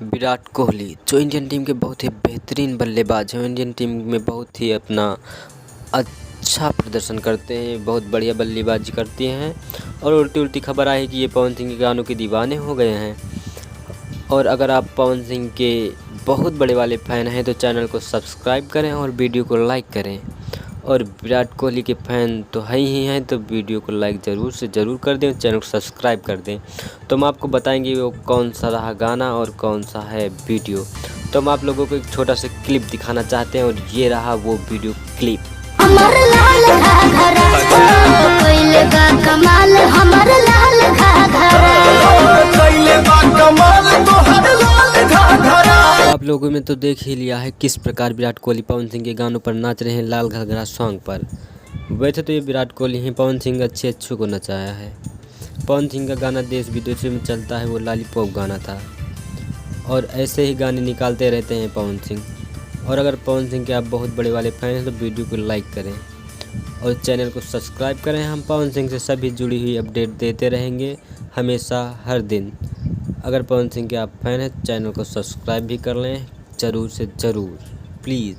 विराट कोहली जो Indian team के बहुत ही बेहतरीन बल्लेबाज हैं, इंडियन टीम में बहुत ही अपना अच्छा प्रदर्शन करते हैं, बहुत बढ़िया बल्लेबाजी करती हैं। और उल्टी खबर आई कि ये पवन सिंह के गानों के दीवाने हो गए हैं। और अगर आप पवन सिंह के बहुत बड़े वाले फ़ैन हैं तो चैनल को सब्सक्राइब करें और वीडियो को लाइक करें। और विराट कोहली के फ़ैन तो है ही हैं, तो वीडियो को लाइक ज़रूर से ज़रूर कर दें, चैनल को सब्सक्राइब कर दें। तो हम आपको बताएंगे वो कौन सा रहा गाना और कौन सा है वीडियो। तो हम आप लोगों को एक छोटा सा क्लिप दिखाना चाहते हैं और ये रहा वो वीडियो क्लिप। हमर लाल घाघरा कोइले बा कमाल, हमर लाल घाघरा कोइले बा कमाल, तोहर लाल घाघरा। आप लोगों में तो देख ही लिया है किस प्रकार विराट कोहली पवन सिंह के गानों पर नाच रहे हैं लाल घाघरा सॉन्ग पर। वैसे तो ये विराट कोहली ही पवन सिंह अच्छे को नचाया है। पवन सिंह का गाना देश विदेशों में चलता है, वो लॉलीपॉप गाना था। और ऐसे ही गाने निकालते रहते हैं पवन सिंह। और अगर पवन सिंह के आप बहुत बड़े वाले फैन हैं तो वीडियो को लाइक करें और चैनल को सब्सक्राइब करें। हम पवन सिंह से सभी जुड़ी हुई अपडेट देते रहेंगे हमेशा, हर दिन। अगर पवन सिंह के आप फैन हैं चैनल को सब्सक्राइब भी कर लें ज़रूर से ज़रूर, प्लीज़।